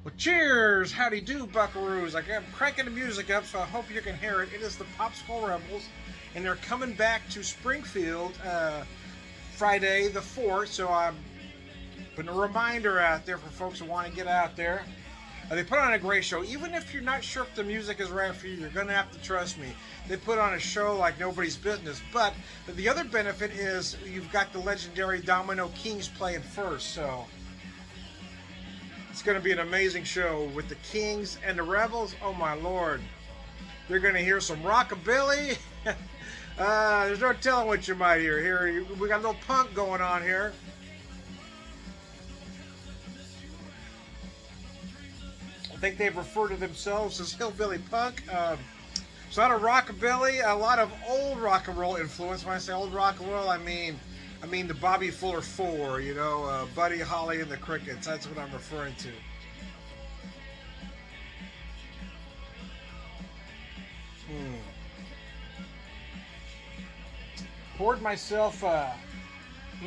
Well, cheers! Howdy do, buckaroos. I'm cranking the music up, so I hope you can hear it. It is the PopSkull Rebels, and they're coming back to Springfield Friday the 4th, so I'm putting a reminder out there for folks who want to get out there. They put on a great show. Even if you're not sure if the music is right for you, you're going to have to trust me. They put on a show like nobody's business. But the other benefit is you've got the legendary Domino Kings playing first, so it's going to be an amazing show with the Kings and the Rebels. Oh my Lord. You're going to hear some rockabilly. There's no telling what you might hear. Here we got a little punk going on here. I think they've referred to themselves as hillbilly punk. It's a lot of rockabilly, a lot of old rock and roll influence. When I say old rock and roll, I mean the Bobby Fuller Four, Buddy Holly and the Crickets. That's what I'm referring to. Poured myself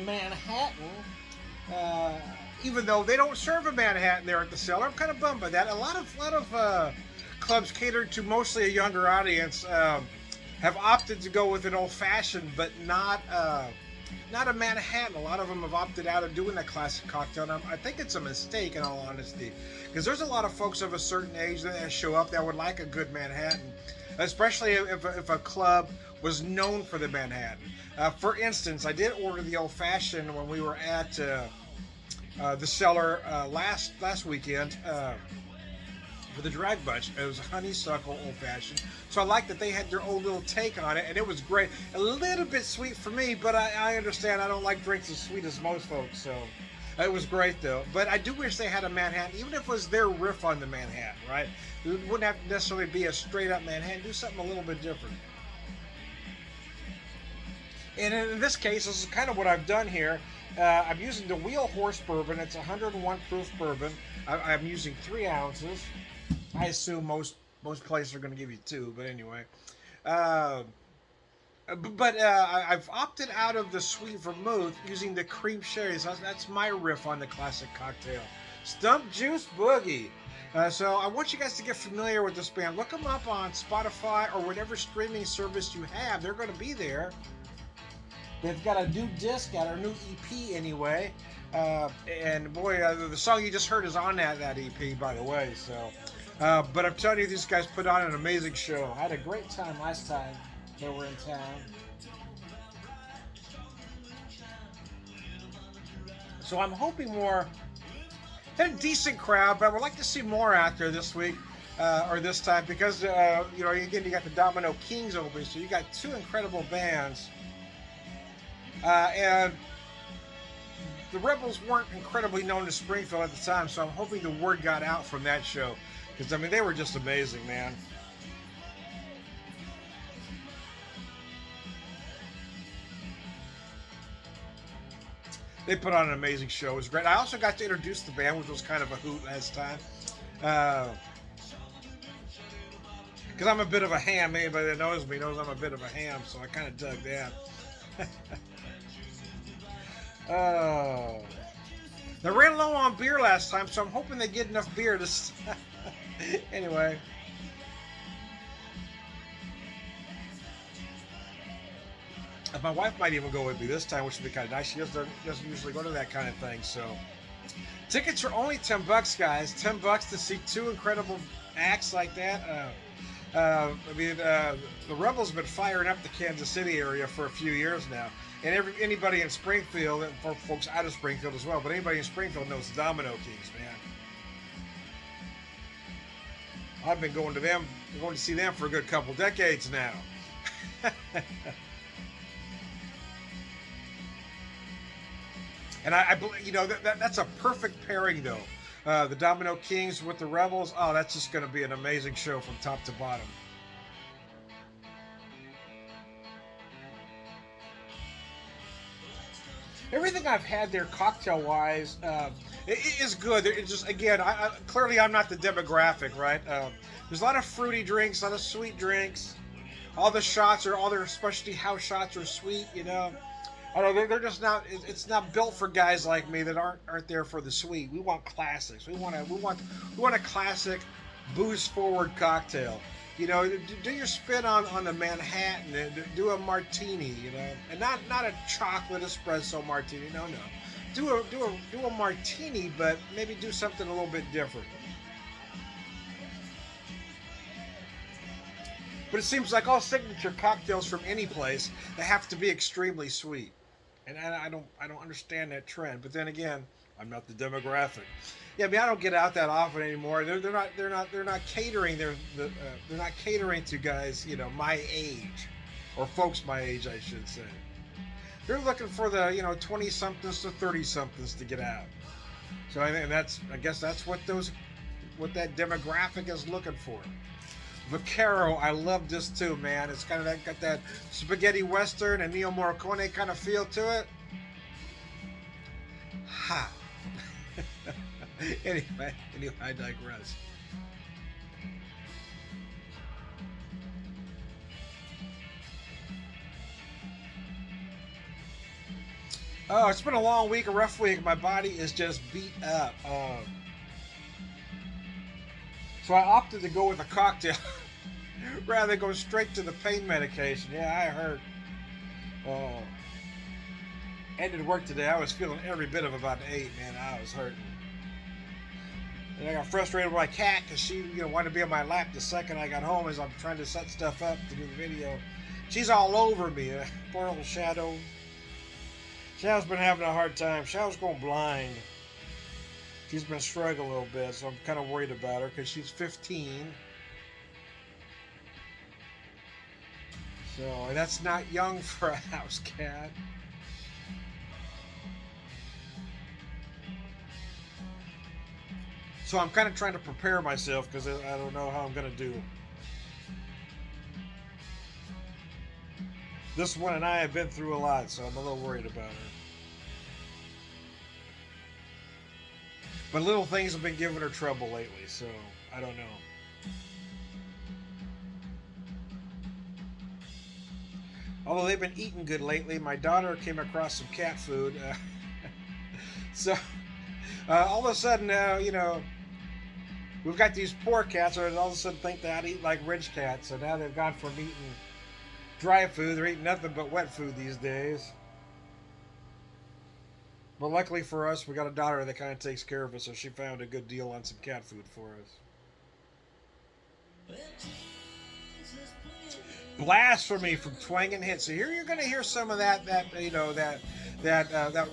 Manhattan, even though they don't serve a Manhattan there at the Cellar. I'm kind of bummed by that. A lot of clubs catered to mostly a younger audience have opted to go with an old fashioned, but not a Manhattan. A lot of them have opted out of doing that classic cocktail, and I think it's a mistake, in all honesty, because there's a lot of folks of a certain age that show up that would like a good Manhattan, especially if a club was known for the Manhattan. For instance, I did order the old fashioned when we were at the Cellar last weekend. For the drag bunch. It was a honeysuckle old fashioned. So I like that they had their own little take on it, and it was great. A little bit sweet for me, but I understand I don't like drinks as sweet as most folks, so it was great though. But I do wish they had a Manhattan, even if it was their riff on the Manhattan, right? It wouldn't have to necessarily be a straight up Manhattan. Do something a little bit different. And in this case, this is kind of what I've done here. I'm using the Wheel Horse bourbon. It's 101 proof bourbon. I'm using 3 ounces. I assume most places are going to give you 2, but anyway. I've opted out of the sweet vermouth using the cream sherry. So that's my riff on the classic cocktail. Stump Juice Boogie. So I want you guys to get familiar with this band. Look them up on Spotify or whatever streaming service you have. They're going to be there. They've got a new disc out, or a new EP anyway. And boy, the song you just heard is on that EP, by the way. So, but I'm telling you, these guys put on an amazing show. I had a great time last time they were in town. So I'm hoping more. Had a decent crowd, but I would like to see more out there this week. Or this time, because again, you got the Domino Kings opening, so you got 2 incredible bands. And the Rebels weren't incredibly known to Springfield at the time, so I'm hoping the word got out from that show. Because, they were just amazing, man. They put on an amazing show. It was great. I also got to introduce the band, which was kind of a hoot last time. Because I'm a bit of a ham. Anybody that knows me knows I'm a bit of a ham, so I kind of dug that. They ran low on beer last time, so I'm hoping they get enough beer to. Anyway. My wife might even go with me this time, which would be kind of nice. She doesn't usually go to that kind of thing, so. Tickets are only $10, guys. $10 to see 2 incredible acts like that. The Rebels have been firing up the Kansas City area for a few years now. And anybody in Springfield, and for folks out of Springfield as well, but anybody in Springfield knows the Domino Kings, man. I've been going to see them for a good couple decades now. And I believe, that's a perfect pairing, though. The Domino Kings with the Rebels. Oh, that's just going to be an amazing show from top to bottom. Everything I've had there, cocktail-wise, is good. It's just, again, clearly I'm not the demographic, right? There's a lot of fruity drinks, a lot of sweet drinks. All the shots all their specialty house shots are sweet, I know they're just not. It's not built for guys like me that aren't there for the sweet. We want classics. We want a classic, booze forward cocktail. You know, do your spin on the Manhattan and do a martini. You know, and not a chocolate espresso martini. No, no. Do a martini, but maybe do something a little bit different. But it seems like all signature cocktails from any place, they have to be extremely sweet, and I don't understand that trend. But then again, I'm not the demographic. Yeah, I mean I don't get out that often anymore. They're not catering. They're not catering to guys my age, or folks my age I should say. They're looking for the 20 somethings to 30 somethings to get out. So I guess that's what that demographic is looking for. Vaquero, I love this too, man. It's kind of got that spaghetti western and Neo Morricone kind of feel to it. Ha. anyway, I digress. Oh, it's been a long week, a rough week. My body is just beat up. So I opted to go with a cocktail rather than go straight to the pain medication. Yeah, I heard. Uh, Ended work today. I was feeling every bit of about 8, man. I was hurting. And I got frustrated with my cat because she wanted to be on my lap the second I got home as I'm trying to set stuff up to do the video. She's all over me. Poor old Shadow. Shadow's been having a hard time. Shadow's going blind. She's been struggling a little bit, so I'm kind of worried about her because she's 15. So that's not young for a house cat. So I'm kind of trying to prepare myself because I don't know how I'm going to do. This one and I have been through a lot, so I'm a little worried about her. But little things have been giving her trouble lately, so I don't know. Although they've been eating good lately, my daughter came across some cat food. So all of a sudden, we've got these poor cats that all of a sudden think they ought to eat like rich cats. So now they've gone from eating dry food, they're eating nothing but wet food these days. But luckily for us, we got a daughter that kind of takes care of us, so she found a good deal on some cat food for us. Blasphemy from Twang and Hit. So here you're going to hear some of that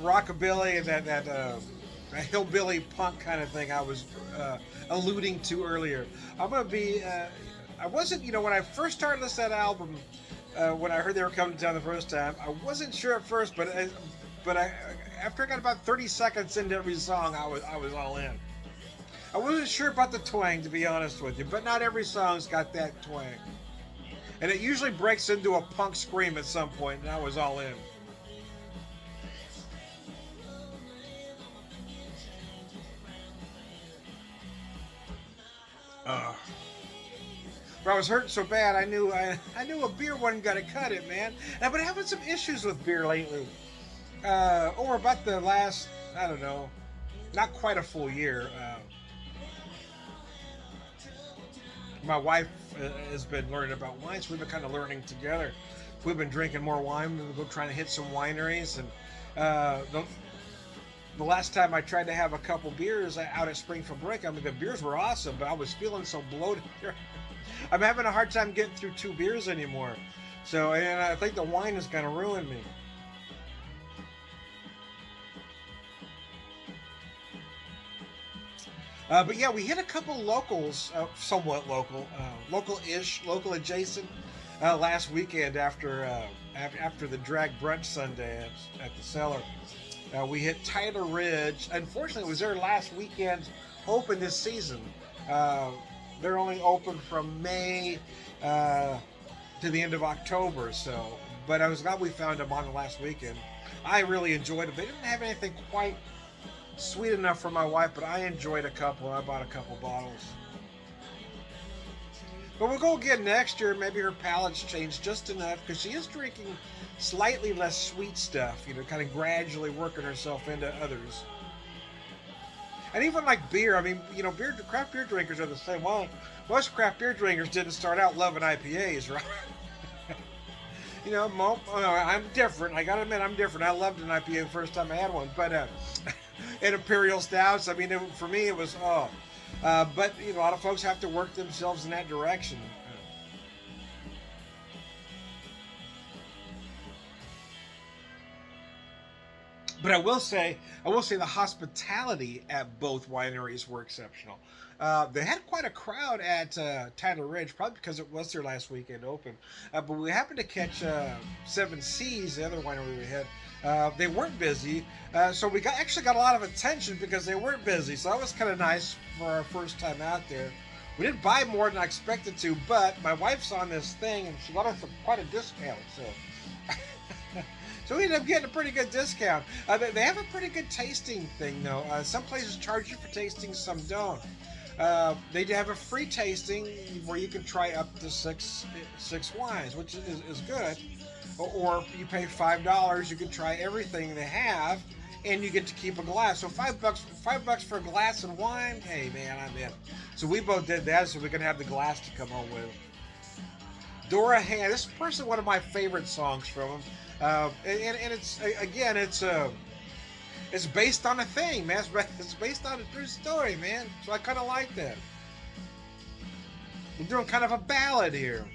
rockabilly and that hillbilly punk kind of thing I was alluding to earlier. I'm going to be. I wasn't, when I first started listening to that album, when I heard they were coming to town the first time, I wasn't sure at first, but after I got about 30 seconds into every song, I was all in. I wasn't sure about the twang, to be honest with you, but not every song's got that twang. And it usually breaks into a punk scream at some point, and I was all in. But I was hurting so bad, I knew a beer wasn't gonna cut it, man. I've been having some issues with beer lately. Over about the last, I don't know, not quite a full year. My wife has been learning about wine, so we've been kind of learning together. We've been drinking more wine. We've been trying to hit some wineries, and the last time I tried to have a couple beers out at Springfield Break, I mean the beers were awesome, but I was feeling so bloated. I'm having a hard time getting through 2 beers anymore. So, and I think the wine is going to ruin me. But yeah, we hit a couple locals, somewhat local, local-ish, local adjacent, last weekend after the drag brunch Sunday at the Cellar. We hit Tyler Ridge. Unfortunately, it was their last weekend open this season. They're only open from May to the end of October. So, but I was glad we found them on the last weekend. I really enjoyed it. They didn't have anything quite sweet enough for my wife, but I enjoyed a couple. I bought a couple bottles. But we'll go again next year. Maybe her palate's changed just enough because she is drinking slightly less sweet stuff. Kind of gradually working herself into others. And even like beer, I mean, craft beer drinkers are the same. Well, most craft beer drinkers didn't start out loving IPAs, right? I'm different. I gotta admit, I'm different. I loved an IPA the first time I had one, but and imperial stouts. I mean, for me, it was but a lot of folks have to work themselves in that direction. But I will say the hospitality at both wineries were exceptional. They had quite a crowd at Tyler Ridge, probably because it was their last weekend open. But we happened to catch Seven Seas, the other winery we had. They weren't busy, so we actually got a lot of attention because they weren't busy. So that was kind of nice for our first time out there. We didn't buy more than I expected to, but my wife's on this thing and she got us quite a discount. So we ended up getting a pretty good discount. They have a pretty good tasting thing, though. Some places charge you for tasting, some don't. They have a free tasting where you can try up to six wines, which is good. Or if you pay $5, you can try everything they have, and you get to keep a glass. So $5 for a glass of wine. Hey man, I'm in. So we both did that, so we can have the glass to come home with. Dora Han. This is personally one of my favorite songs from them. And it's based on a thing, man. It's based on a true story, man. So I kind of like that. We're doing kind of a ballad here.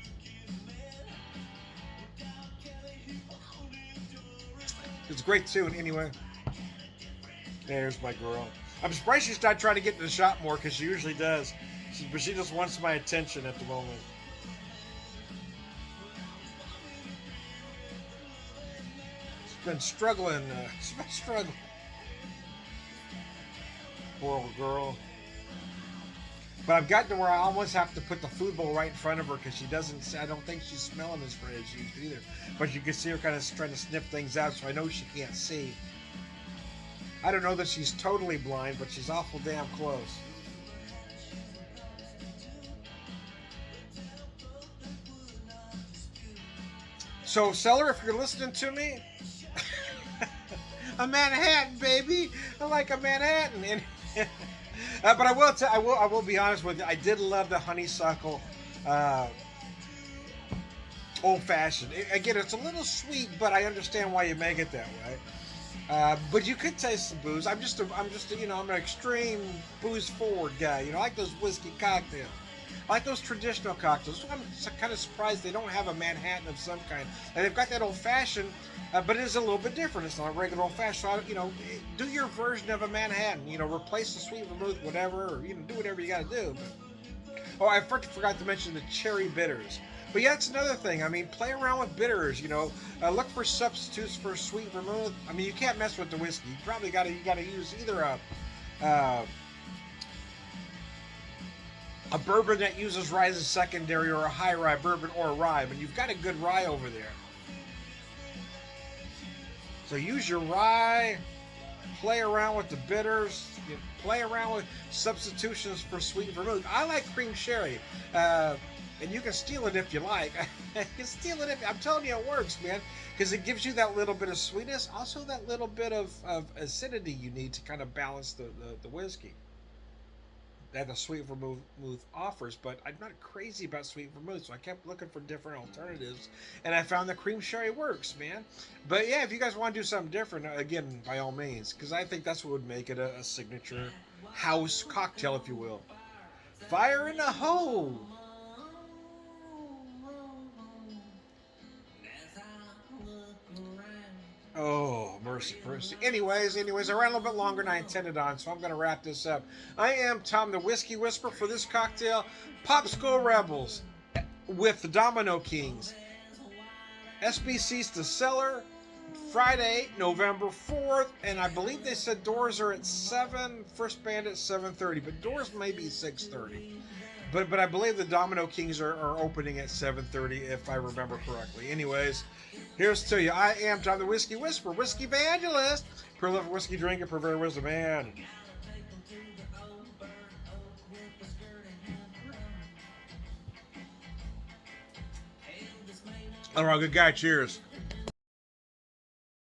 It's a great tune, anyway. There's my girl. I'm surprised she's not trying to get to the shop more because she usually does. But she just wants my attention at the moment. Been struggling. She's been struggling. Poor little girl. But I've gotten to where I almost have to put the food bowl right in front of her because she doesn't. I don't think she's smelling as red as she used to either. But you can see her kind of trying to sniff things out, so I know she can't see. I don't know that she's totally blind, but she's awful damn close. So, Cellar, if you're listening to me, a Manhattan, baby. I like a Manhattan. But I will be honest with you. I did love the honeysuckle old fashioned. Again, it's a little sweet, but I understand why you make it that way. But you could taste the booze. I'm an extreme booze forward guy. I like those whiskey cocktails. I like those traditional cocktails. I'm kind of surprised they don't have a Manhattan of some kind. And they've got that old fashioned. But it is a little bit different. It's not a regular old fashioned. So, do your version of a Manhattan. Replace the sweet vermouth, whatever, or do whatever you got to do. But, I forgot to mention the cherry bitters. But yeah, that's another thing. I mean, play around with bitters. Look for substitutes for sweet vermouth. I mean, you can't mess with the whiskey. You probably got to use either a bourbon that uses rye as a secondary, or a high rye bourbon, or a rye. But you've got a good rye over there. So use your rye, play around with the bitters, play around with substitutions for sweet vermouth. I like cream sherry, and you can steal it if you like. You can steal it I'm telling you, it works, man, because it gives you that little bit of sweetness, also that little bit of acidity you need to kind of balance the whiskey that the sweet vermouth offers. But I'm not crazy about sweet vermouth, so I kept looking for different alternatives, and I found that cream sherry works, man. But yeah, if you guys want to do something different, again, by all means, because I think that's what would make it a signature house cocktail, if you will. Fire in the hole. Oh, mercy. Anyways, I ran a little bit longer than I intended on, so I'm going to wrap this up. I am Tom the Whiskey Whisperer for this cocktail. PopSkull Rebels with the Domino Kings. SBC's the Cellar, Friday, November 4th, and I believe they said doors are at 7, first band at 7:30, but doors may be 6:30. But I believe the Domino Kings are opening at 7:30, if I remember correctly. Anyways, here's to you. I am Tom the Whiskey Whisperer, Whiskey Evangelist, prolific whiskey drinker, purveyor wisdom man. All right, good guy. Cheers.